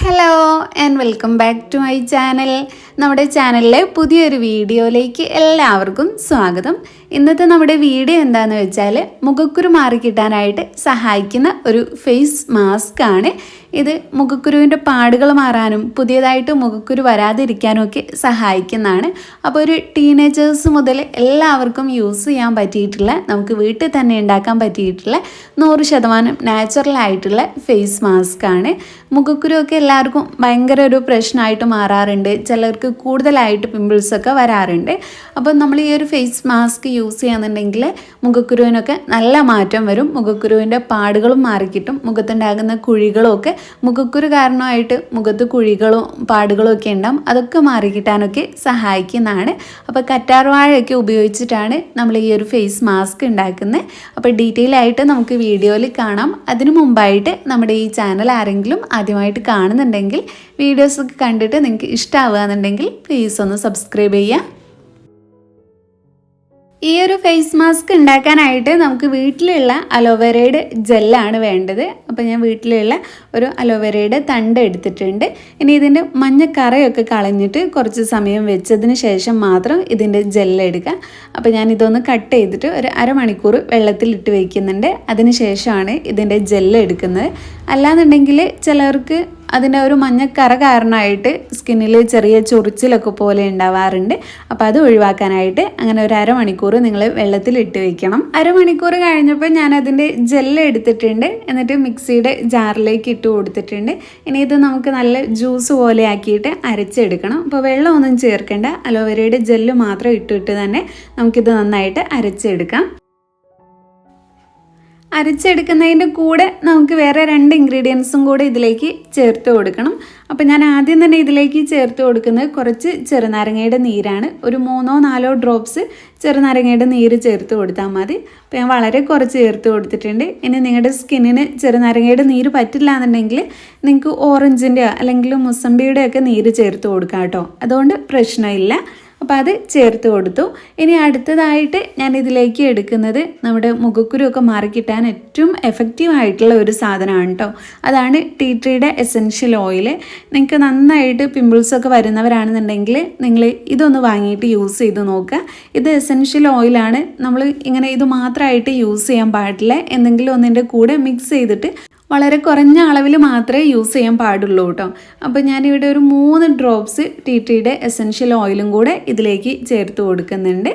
Hello and welcome back to my channel. നമ്മുടെ ചാനലിലെ പുതിയൊരു വീഡിയോയിലേക്ക് എല്ലാവർക്കും സ്വാഗതം. ഇന്നത്തെ നമ്മുടെ വീഡിയോ എന്താണെന്ന് വെച്ചാൽ മുഖക്കുരു മാറിക്കിട്ടാനായിട്ട് സഹായിക്കുന്ന ഒരു ഫേസ് മാസ്ക് ആണ്. ഇത് മുഖക്കുരുവിൻ്റെ പാടുകൾ മാറാനും പുതിയതായിട്ട് മുഖക്കുരു വരാതിരിക്കാനും ഒക്കെ സഹായിക്കുന്നതാണ്. അപ്പോൾ ഒരു ടീനേജേഴ്സ് മുതൽ എല്ലാവർക്കും യൂസ് ചെയ്യാൻ പറ്റിയിട്ടുള്ള, നമുക്ക് വീട്ടിൽ തന്നെ ഉണ്ടാക്കാൻ പറ്റിയിട്ടുള്ള 100% നാച്ചുറൽ ആയിട്ടുള്ള ഫേസ് മാസ്ക് ആണ്. മുഖക്കുരുവൊക്കെ എല്ലാവർക്കും ഭയങ്കര ഒരു പ്രശ്നമായിട്ട് മാറാറുണ്ട്. ചിലർക്ക് കൂടുതലായിട്ട് പിമ്പിൾസൊക്കെ വരാറുണ്ട്. അപ്പോൾ നമ്മൾ ഈ ഒരു ഫേസ് മാസ്ക് യൂസ് ചെയ്യാന്നുണ്ടെങ്കിൽ മുഖക്കുരുവിനൊക്കെ നല്ല മാറ്റം വരും. മുഖക്കുരുവിൻ്റെ പാടുകളും മാറിക്കിട്ടും. മുഖത്തുണ്ടാകുന്ന കുഴികളും ഒക്കെ, മുഖക്കുരു കാരണമായിട്ട് മുഖത്ത് കുഴികളും പാടുകളും ഒക്കെ ഉണ്ടാകും, അതൊക്കെ മാറിക്കിട്ടാനൊക്കെ സഹായിക്കുന്നതാണ്. അപ്പോൾ കറ്റാർവാഴയൊക്കെ ഉപയോഗിച്ചിട്ടാണ് നമ്മൾ ഈ ഒരു ഫേസ് മാസ്ക് ഉണ്ടാക്കുന്നത്. അപ്പോൾ ഡീറ്റെയിൽ ആയിട്ട് നമുക്ക് വീഡിയോയിൽ കാണാം. അതിനു മുമ്പായിട്ട് നമ്മുടെ ഈ ചാനൽ ആരെങ്കിലും ആദ്യമായിട്ട് കാണുന്നുണ്ടെങ്കിൽ വീഡിയോസൊക്കെ കണ്ടിട്ട് നിങ്ങൾക്ക് ഇഷ്ടമാവുകയെന്നുണ്ടെങ്കിൽ പ്ലീസ് ഒന്ന് സബ്സ്ക്രൈബ് ചെയ്യുക. ഈ ഒരു ഫേസ് മാസ്ക് ഉണ്ടാക്കാനായിട്ട് നമുക്ക് വീട്ടിലുള്ള അലോവേരയുടെ ജെല്ലാണ് വേണ്ടത്. അപ്പോൾ ഞാൻ വീട്ടിലുള്ള ഒരു അലോവേരയുടെ തണ്ട് എടുത്തിട്ടുണ്ട്. ഇനി ഇതിൻ്റെ മഞ്ഞക്കറയൊക്കെ കളഞ്ഞിട്ട് കുറച്ച് സമയം വെച്ചതിന് ശേഷം മാത്രം ഇതിൻ്റെ ജെല്ല് എടുക്കുക. അപ്പോൾ ഞാൻ ഇതൊന്ന് കട്ട് ചെയ്തിട്ട് ഒരു അരമണിക്കൂർ വെള്ളത്തിലിട്ട് വയ്ക്കുന്നുണ്ട്. അതിന് ശേഷമാണ് ഇതിൻ്റെ ജെല്ല് എടുക്കുന്നത്. അല്ലാന്നുണ്ടെങ്കിൽ ചിലർക്ക് അതിൻ്റെ ഒരു മഞ്ഞക്കറ കാരണമായിട്ട് സ്കിന്നിൽ ചെറിയ ചൊറിച്ചിലൊക്കെ പോലെ ഉണ്ടാവാറുണ്ട്. അപ്പോൾ അത് ഒഴിവാക്കാനായിട്ട് അങ്ങനെ ഒരു അരമണിക്കൂർ നിങ്ങൾ വെള്ളത്തിലിട്ട് വെക്കണം. അരമണിക്കൂർ കഴിഞ്ഞപ്പോൾ ഞാൻ അതിൻ്റെ ജെല്ല് എടുത്തിട്ടുണ്ട്. എന്നിട്ട് മിക്സിയുടെ ജാറിലേക്ക് ഇട്ട് കൊടുത്തിട്ടുണ്ട്. ഇനി ഇത് നമുക്ക് നല്ല ജ്യൂസ് പോലെ ആക്കിയിട്ട് അരച്ചെടുക്കണം. അപ്പോൾ വെള്ളമൊന്നും ചേർക്കേണ്ട, അലോവേരയുടെ ജെല്ല് മാത്രം ഇട്ടിട്ട് തന്നെ നമുക്കിത് നന്നായിട്ട് അരച്ചെടുക്കാം. അരച്ചെടുക്കുന്നതിൻ്റെ കൂടെ നമുക്ക് വേറെ 2 ഇൻഗ്രീഡിയൻസും കൂടെ ഇതിലേക്ക് ചേർത്ത് കൊടുക്കണം. അപ്പോൾ ഞാൻ ആദ്യം തന്നെ ഇതിലേക്ക് ചേർത്ത് കൊടുക്കുന്നത് കുറച്ച് ചെറുനാരങ്ങയുടെ നീരാണ്. ഒരു 3-4 ഡ്രോപ്സ് ചെറുനാരങ്ങയുടെ നീര് ചേർത്ത് കൊടുത്താൽ മതി. അപ്പോൾ ഞാൻ വളരെ കുറച്ച് ചേർത്ത് കൊടുത്തിട്ടുണ്ട്. ഇനി നിങ്ങളുടെ സ്കിന്നിന് ചെറുനാരങ്ങയുടെ നീര് പറ്റില്ല എന്നുണ്ടെങ്കിൽ നിങ്ങൾക്ക് ഓറഞ്ചിൻ്റെയോ അല്ലെങ്കിൽ മുസമ്പിയുടെയോ ഒക്കെ നീര് ചേർത്ത് കൊടുക്കാം കേട്ടോ. അതുകൊണ്ട് പ്രശ്നമില്ല. അപ്പോൾ അത് ചേർത്ത് കൊടുത്തു. ഇനി അടുത്തതായിട്ട് ഞാൻ ഇതിലേക്ക് എടുക്കുന്നത് നമ്മുടെ മുഖക്കുരുവൊക്കെ മാറിക്കിട്ടാൻ ഏറ്റവും എഫക്റ്റീവായിട്ടുള്ള ഒരു സാധനമാണ് കേട്ടോ. അതാണ് ടീ ട്രീയുടെ എസെൻഷ്യൽ ഓയിൽ. നിങ്ങൾക്ക് നന്നായിട്ട് പിമ്പിൾസൊക്കെ വരുന്നവരാണെന്നുണ്ടെങ്കിൽ നിങ്ങൾ ഇതൊന്ന് വാങ്ങിയിട്ട് യൂസ് ചെയ്ത് നോക്കുക. ഇത് എസെൻഷ്യൽ ഓയിലാണ്. നമ്മൾ ഇങ്ങനെ ഇത് മാത്രമായിട്ട് യൂസ് ചെയ്യാൻ പാടില്ല. എന്തെങ്കിലും ഒന്നിൻ്റെ കൂടെ മിക്സ് ചെയ്തിട്ട് വളരെ കുറഞ്ഞ അളവിൽ മാത്രമേ യൂസ് ചെയ്യാൻ പാടുള്ളൂ കേട്ടോ. അപ്പോൾ ഞാനിവിടെ ഒരു 3 ഡ്രോപ്സ് ടീ ട്രീയുടെ എസെൻഷ്യൽ ഓയിലും കൂടെ ഇതിലേക്ക് ചേർത്ത് കൊടുക്കുന്നുണ്ട്.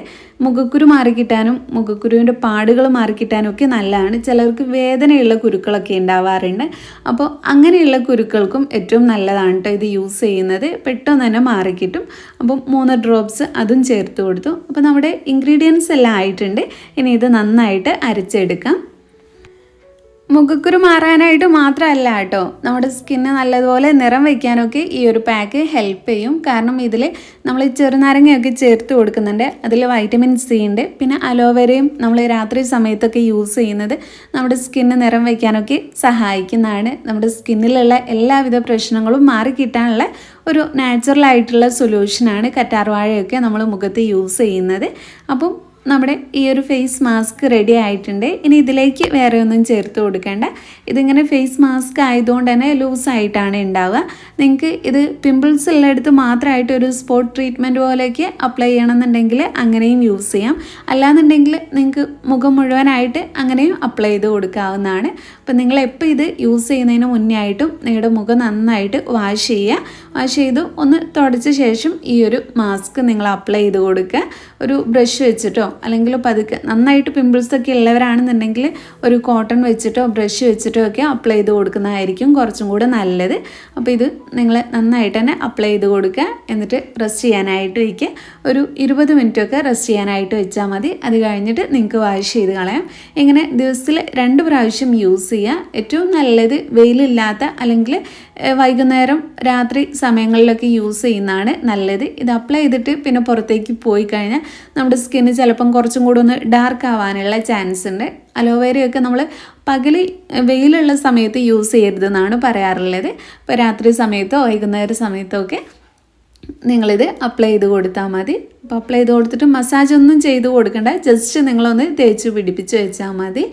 മുഖക്കുരു മാറിക്കിട്ടാനും മുഖക്കുരുവിൻ്റെ പാടുകൾ മാറിക്കിട്ടാനും ഒക്കെ നല്ലതാണ്. ചിലർക്ക് വേദനയുള്ള കുരുക്കളൊക്കെ ഉണ്ടാവാറുണ്ട്. അപ്പോൾ അങ്ങനെയുള്ള കുരുക്കൾക്കും ഏറ്റവും നല്ലതാണ് കേട്ടോ ഇത് യൂസ് ചെയ്യുന്നത്. പെട്ടെന്ന് തന്നെ മാറിക്കിട്ടും. അപ്പം 3 ഡ്രോപ്സ് അതും ചേർത്ത് കൊടുത്തു. അപ്പോൾ നമ്മുടെ ഇൻഗ്രീഡിയൻസ് എല്ലാം ആയിട്ടുണ്ട്. ഇനി ഇത് നന്നായിട്ട് അരച്ചെടുക്കാം. മുഖക്കുരു മാറാനായിട്ട് മാത്രമല്ല കേട്ടോ, നമ്മുടെ സ്കിന്ന് നല്ലതുപോലെ നിറം വയ്ക്കാനൊക്കെ ഈ ഒരു പാക്ക് ഹെൽപ്പ് ചെയ്യും. കാരണം ഇതിൽ നമ്മൾ ചെറുനാരങ്ങയൊക്കെ ചേർത്ത് കൊടുക്കുന്നുണ്ട്. അതിൽ വൈറ്റമിൻ സി ഉണ്ട്. പിന്നെ അലോവേരയും നമ്മൾ രാത്രി സമയത്തൊക്കെ യൂസ് ചെയ്യുന്നത് നമ്മുടെ സ്കിന്ന് നിറം വയ്ക്കാനൊക്കെ സഹായിക്കുന്നതാണ്. നമ്മുടെ സ്കിന്നിലുള്ള എല്ലാവിധ പ്രശ്നങ്ങളും മാറിക്കിട്ടാനുള്ള ഒരു നാച്ചുറൽ ആയിട്ടുള്ള സൊല്യൂഷനാണ് കറ്റാർവാഴയൊക്കെ നമ്മൾ മുഖത്ത് യൂസ് ചെയ്യുന്നത്. അപ്പം നമ്മുടെ ഈ ഒരു ഫേസ് മാസ്ക് റെഡി ആയിട്ടുണ്ട്. ഇനി ഇതിലേക്ക് വേറെ ഒന്നും ചേർത്ത് കൊടുക്കേണ്ട. ഇതിങ്ങനെ ഫേസ് മാസ്ക് ആയതുകൊണ്ട് തന്നെ ലൂസായിട്ടാണ് ഉണ്ടാവുക. നിങ്ങൾക്ക് ഇത് പിമ്പിൾസ് ഉള്ളിടത്ത് മാത്രമായിട്ട് ഒരു സ്പോട്ട് ട്രീറ്റ്മെൻറ്റ് പോലെയൊക്കെ അപ്ലൈ ചെയ്യണമെന്നുണ്ടെങ്കിൽ അങ്ങനെയും യൂസ് ചെയ്യാം. അല്ലാന്നുണ്ടെങ്കിൽ നിങ്ങൾക്ക് മുഖം മുഴുവനായിട്ട് അങ്ങനെയും അപ്ലൈ ചെയ്ത് കൊടുക്കാവുന്നതാണ്. അപ്പം നിങ്ങൾ എപ്പോൾ ഇത് യൂസ് ചെയ്യുന്നതിന് മുന്നേ ആയിട്ടും നിങ്ങളുടെ മുഖം നന്നായിട്ട് വാഷ് ചെയ്യുക. വാഷ് ചെയ്ത് ഒന്ന് തുടച്ച ശേഷം ഈ ഒരു മാസ്ക് നിങ്ങൾ അപ്ലൈ ചെയ്ത് കൊടുക്കുക. ഒരു ബ്രഷ് വെച്ചിട്ടോ അല്ലെങ്കിൽ പതുക്കെ, നന്നായിട്ട് പിമ്പിൾസൊക്കെ ഉള്ളവരാണെന്നുണ്ടെങ്കിൽ ഒരു കോട്ടൺ വെച്ചിട്ടോ ബ്രഷ് വെച്ചിട്ടോ ഒക്കെ അപ്ലൈ ചെയ്ത് കൊടുക്കുന്നതായിരിക്കും കുറച്ചും കൂടെ നല്ലത്. അപ്പോൾ ഇത് നിങ്ങൾ നന്നായിട്ട് തന്നെ അപ്ലൈ ചെയ്ത് കൊടുക്കുക. എന്നിട്ട് റെസ്റ്റ് ചെയ്യാനായിട്ട് വയ്ക്കുക. ഒരു 20 മിനിറ്റൊക്കെ റെസ്റ്റ് ചെയ്യാനായിട്ട് വെച്ചാൽ മതി. അത് കഴിഞ്ഞിട്ട് നിങ്ങൾക്ക് വാഷ് ചെയ്ത് കളയാം. ഇങ്ങനെ ദിവസത്തിൽ 2 പ്രാവശ്യം യൂസ് ചെയ്യുക. ഏറ്റവും നല്ലത് വെയിലില്ലാത്ത അല്ലെങ്കിൽ വൈകുന്നേരം രാത്രി സമയങ്ങളിലൊക്കെ യൂസ് ചെയ്യുന്നതാണ് നല്ലത്. ഇത് അപ്ലൈ ചെയ്തിട്ട് പിന്നെ പുറത്തേക്ക് പോയി കഴിഞ്ഞാൽ നമ്മുടെ സ്കിന്ന് ചിലപ്പം കുറച്ചും കൂടെ ഒന്ന് ഡാർക്ക് ആവാനുള്ള ചാൻസ് ഉണ്ട്. അലോവേരയൊക്കെ നമ്മൾ പകൽ വെയിലുള്ള സമയത്ത് യൂസ് ചെയ്യരുതെന്നാണ് പറയാറുള്ളത്. ഇപ്പോൾ രാത്രി സമയത്തോ വൈകുന്നേര സമയത്തോ ഒക്കെ നിങ്ങളിത് അപ്ലൈ ചെയ്ത് കൊടുത്താൽ മതി. അപ്പോൾ അപ്ലൈ ചെയ്ത് കൊടുത്തിട്ട് മസാജ് ഒന്നും ചെയ്ത് കൊടുക്കണ്ട. ജസ്റ്റ് നിങ്ങളൊന്ന് തേച്ച് പിടിപ്പിച്ച് വെച്ചാൽ മതി.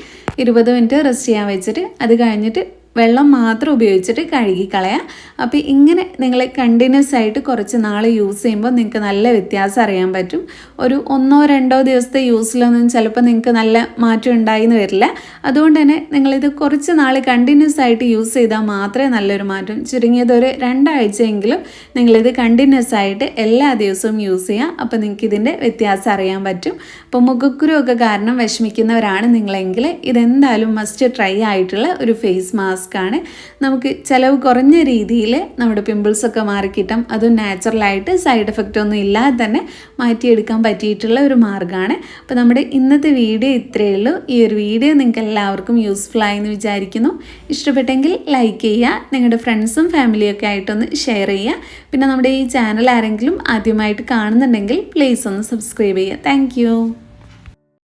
20 മിനിറ്റ് റെസ്റ്റ് ചെയ്യാൻ വെച്ചിട്ട് അത് കഴിഞ്ഞിട്ട് വെള്ളം മാത്രം ഉപയോഗിച്ചിട്ട് കഴുകിക്കളയാം. അപ്പോൾ ഇങ്ങനെ നിങ്ങൾ കണ്ടിന്യൂസ് ആയിട്ട് കുറച്ച് നാൾ യൂസ് ചെയ്യുമ്പോൾ നിങ്ങൾക്ക് നല്ല വ്യത്യാസം അറിയാൻ പറ്റും. ഒരു 1-2 ദിവസത്തെ യൂസിലൊന്നും ചിലപ്പോൾ നിങ്ങൾക്ക് നല്ല മാറ്റം ഉണ്ടായിന്ന് വരില്ല. അതുകൊണ്ട് തന്നെ നിങ്ങളിത് കുറച്ച് നാൾ കണ്ടിന്യൂസ് ആയിട്ട് യൂസ് ചെയ്താൽ മാത്രമേ നല്ലൊരു മാറ്റം, ചുരുങ്ങിയത് ഒരു 2 ആഴ്ചയെങ്കിലും നിങ്ങളിത് കണ്ടിന്യൂസ് ആയിട്ട് എല്ലാ ദിവസവും യൂസ് ചെയ്യാം. അപ്പോൾ നിങ്ങൾക്ക് ഇതിൻ്റെ വ്യത്യാസം അറിയാൻ പറ്റും. അപ്പോൾ മുഖക്കുരുവൊക്കെ കാരണം വിഷമിക്കുന്നവരാണ് നിങ്ങളെങ്കിൽ ഇതെന്തായാലും മസ്റ്റ് ട്രൈ ആയിട്ടുള്ള ഒരു ഫേസ് മാസ്ക് ആണ്. നമുക്ക് ചിലവ് കുറഞ്ഞ രീതിയിൽ നമ്മുടെ പിമ്പിൾസൊക്കെ മാറിക്കിട്ടും, അതും നാച്ചുറലായിട്ട് സൈഡ് എഫക്റ്റ് ഒന്നും ഇല്ലാതെ തന്നെ മാറ്റിയെടുക്കാൻ പറ്റിയിട്ടുള്ള ഒരു മാർഗ്ഗമാണ്. അപ്പോൾ നമ്മുടെ ഇന്നത്തെ വീഡിയോ ഇത്രയേ ഉള്ളൂ. ഈ ഒരു വീഡിയോ നിങ്ങൾക്ക് എല്ലാവർക്കും യൂസ്ഫുൾ ആയെന്ന് വിചാരിക്കുന്നു. ഇഷ്ടപ്പെട്ടെങ്കിൽ ലൈക്ക് ചെയ്യുക, നിങ്ങളുടെ ഫ്രണ്ട്സും ഫാമിലിയൊക്കെ ആയിട്ടൊന്ന് ഷെയർ ചെയ്യുക. പിന്നെ നമ്മുടെ ഈ ചാനൽ ആരെങ്കിലും ആദ്യമായിട്ട് കാണുന്നുണ്ടെങ്കിൽ പ്ലീസ് ഒന്ന് സബ്സ്ക്രൈബ് ചെയ്യുക. താങ്ക്